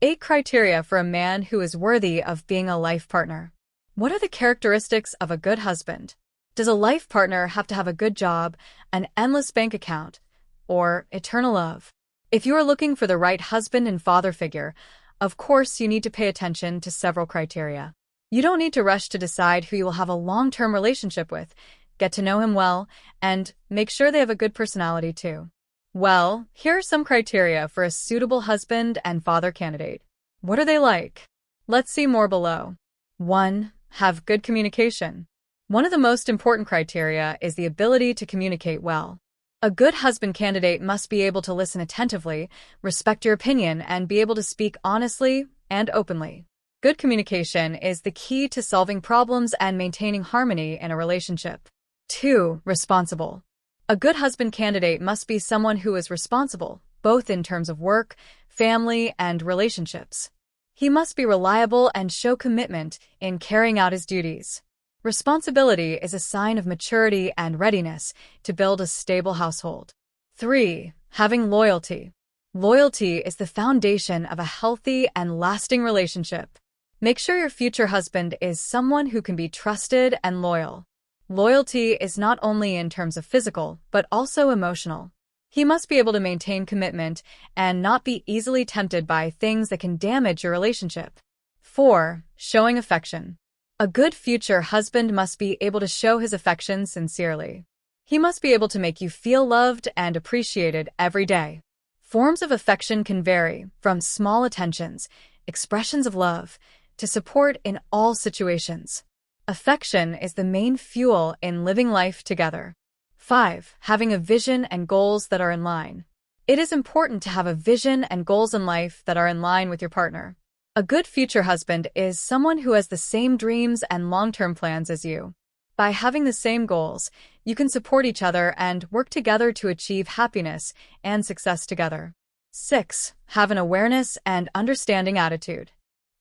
8 criteria for a man who is worthy of being a life partner. What are the characteristics of a good husband? Does a life partner have to have a good job, an endless bank account, or eternal love? If you are looking for the right husband and father figure, of course you need to pay attention to several criteria. You don't need to rush to decide who you will have a long-term relationship with. Get to know him well, and make sure they have a good personality too. Well, here are some criteria for a suitable husband and father candidate. What are they like? Let's see more below. 1. Have good communication. One of the most important criteria is the ability to communicate well. A good husband candidate must be able to listen attentively, respect your opinion, and be able to speak honestly and openly. Good communication is the key to solving problems and maintaining harmony in a relationship. 2. Responsible. A good husband candidate must be someone who is responsible, both in terms of work, family, and relationships. He must be reliable and show commitment in carrying out his duties. Responsibility is a sign of maturity and readiness to build a stable household. 3. Having loyalty. Loyalty is the foundation of a healthy and lasting relationship. Make sure your future husband is someone who can be trusted and loyal. Loyalty is not only in terms of physical, but also emotional. He must be able to maintain commitment and not be easily tempted by things that can damage your relationship. 4. Showing affection. A good future husband must be able to show his affection sincerely. He must be able to make you feel loved and appreciated every day. Forms of affection can vary, from small attentions, expressions of love, to support in all situations. Affection is the main fuel in living life together. 5. Having a vision and goals that are in line. It is important to have a vision and goals in life that are in line with your partner. A good future husband is someone who has the same dreams and long-term plans as you. By having the same goals, you can support each other and work together to achieve happiness and success together. 6. Have an awareness and understanding attitude.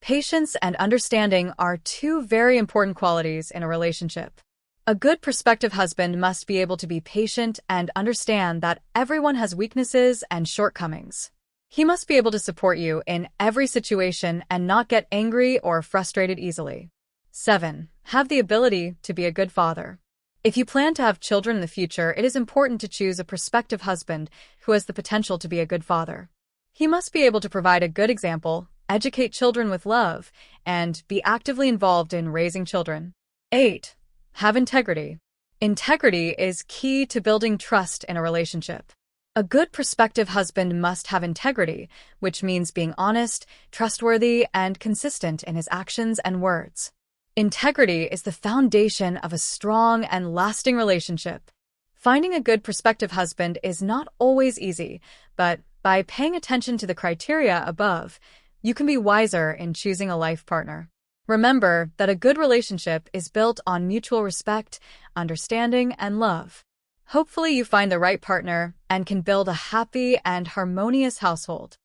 Patience and understanding are 2 very important qualities in a relationship. A good prospective husband must be able to be patient and understand that everyone has weaknesses and shortcomings. He must be able to support you in every situation and not get angry or frustrated easily. 7. Have the ability to be a good father. If you plan to have children in the future, it is important to choose a prospective husband who has the potential to be a good father. He must be able to provide a good example, educate children with love, and be actively involved in raising children. 8. Have integrity. Integrity is key to building trust in a relationship. A good prospective husband must have integrity, which means being honest, trustworthy, and consistent in his actions and words. Integrity is the foundation of a strong and lasting relationship. Finding a good prospective husband is not always easy, but by paying attention to the criteria above, you can be wiser in choosing a life partner. Remember that a good relationship is built on mutual respect, understanding, and love. Hopefully you find the right partner and can build a happy and harmonious household.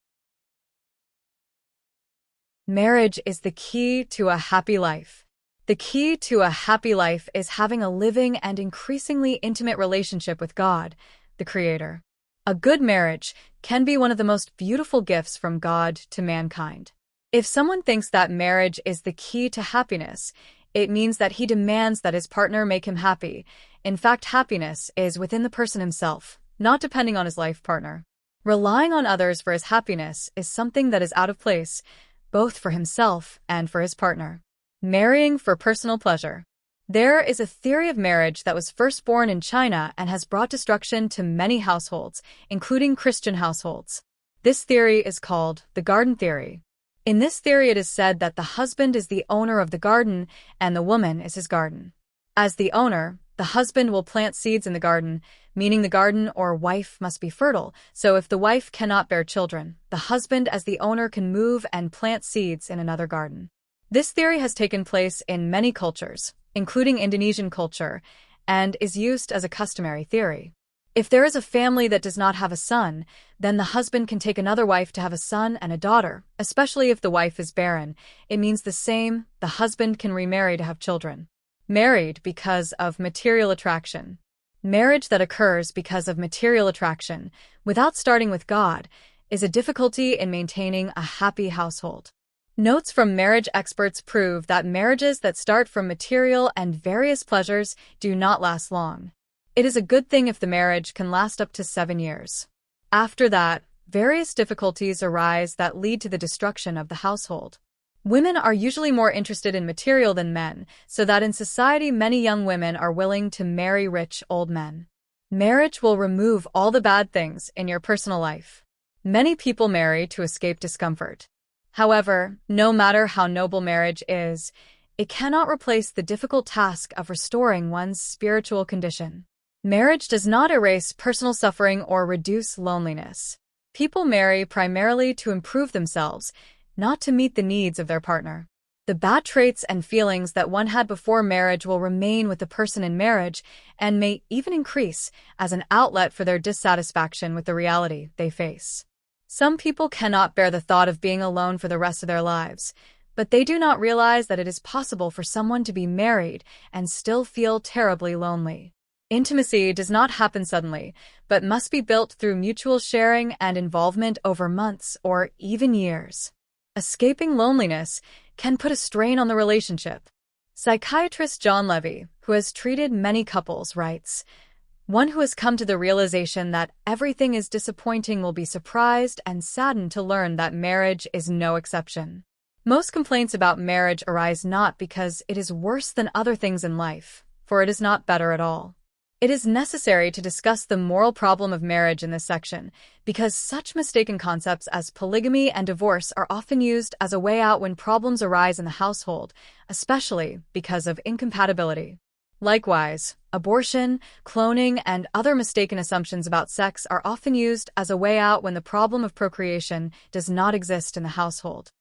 Marriage is the key to a happy life. The key to a happy life is having a living and increasingly intimate relationship with God, the Creator. A good marriage can be one of the most beautiful gifts from God to mankind. If someone thinks that marriage is the key to happiness, it means that he demands that his partner make him happy. In fact, happiness is within the person himself, not depending on his life partner. Relying on others for his happiness is something that is out of place, both for himself and for his partner. Marrying for personal pleasure. There is a theory of marriage that was first born in China and has brought destruction to many households, including Christian households. This theory is called the garden theory. In this theory, it is said that the husband is the owner of the garden and the woman is his garden. As the owner, the husband will plant seeds in the garden, meaning the garden or wife must be fertile, so if the wife cannot bear children, the husband as the owner can move and plant seeds in another garden. This theory has taken place in many cultures, including Indonesian culture, and is used as a customary theory. If there is a family that does not have a son, then the husband can take another wife to have a son and a daughter, especially if the wife is barren. It means the same, the husband can remarry to have children. Married because of material attraction. Marriage that occurs because of material attraction, without starting with God, is a difficulty in maintaining a happy household. Notes from marriage experts prove that marriages that start from material and various pleasures do not last long. It is a good thing if the marriage can last up to 7 years. After that, various difficulties arise that lead to the destruction of the household. Women are usually more interested in material than men, so that in society many young women are willing to marry rich old men. Marriage will remove all the bad things in your personal life. Many people marry to escape discomfort. However, no matter how noble marriage is, it cannot replace the difficult task of restoring one's spiritual condition. Marriage does not erase personal suffering or reduce loneliness. People marry primarily to improve themselves, not to meet the needs of their partner. The bad traits and feelings that one had before marriage will remain with the person in marriage and may even increase as an outlet for their dissatisfaction with the reality they face. Some people cannot bear the thought of being alone for the rest of their lives, but they do not realize that it is possible for someone to be married and still feel terribly lonely. Intimacy does not happen suddenly, but must be built through mutual sharing and involvement over months or even years. Escaping loneliness can put a strain on the relationship. Psychiatrist John Levy, who has treated many couples, writes, "One who has come to the realization that everything is disappointing will be surprised and saddened to learn that marriage is no exception." Most complaints about marriage arise not because it is worse than other things in life, for it is not better at all. It is necessary to discuss the moral problem of marriage in this section, because such mistaken concepts as polygamy and divorce are often used as a way out when problems arise in the household, especially because of incompatibility. Likewise, abortion, cloning, and other mistaken assumptions about sex are often used as a way out when the problem of procreation does not exist in the household.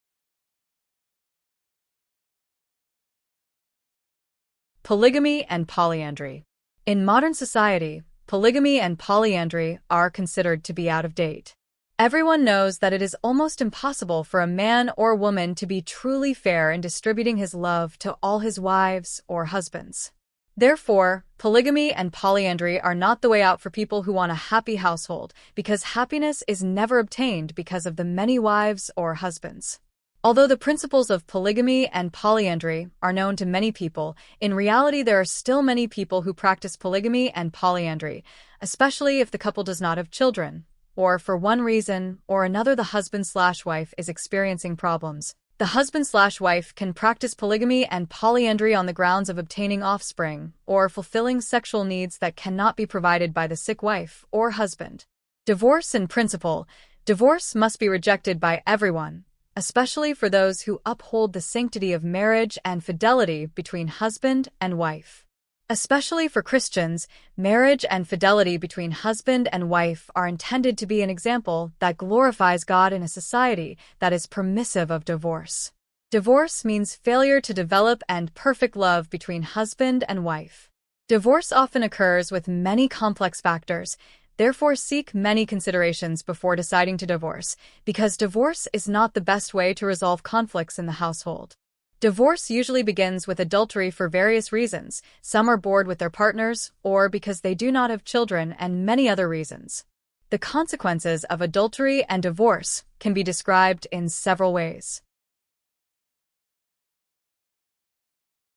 Polygamy and polyandry. In modern society, polygamy and polyandry are considered to be out of date. Everyone knows that it is almost impossible for a man or woman to be truly fair in distributing his love to all his wives or husbands. Therefore, polygamy and polyandry are not the way out for people who want a happy household, because happiness is never obtained because of the many wives or husbands. Although the principles of polygamy and polyandry are known to many people, in reality there are still many people who practice polygamy and polyandry, especially if the couple does not have children, or for one reason or another the husband/wife is experiencing problems. The husband/wife can practice polygamy and polyandry on the grounds of obtaining offspring or fulfilling sexual needs that cannot be provided by the sick wife or husband. Divorce in principle. Divorce must be rejected by everyone, especially for those who uphold the sanctity of marriage and fidelity between husband and wife. Especially for Christians, marriage and fidelity between husband and wife are intended to be an example that glorifies God in a society that is permissive of divorce. Divorce means failure to develop and perfect love between husband and wife. Divorce often occurs with many complex factors. Therefore, seek many considerations before deciding to divorce, because divorce is not the best way to resolve conflicts in the household. Divorce usually begins with adultery for various reasons. Some are bored with their partners, or because they do not have children, and many other reasons. The consequences of adultery and divorce can be described in several ways.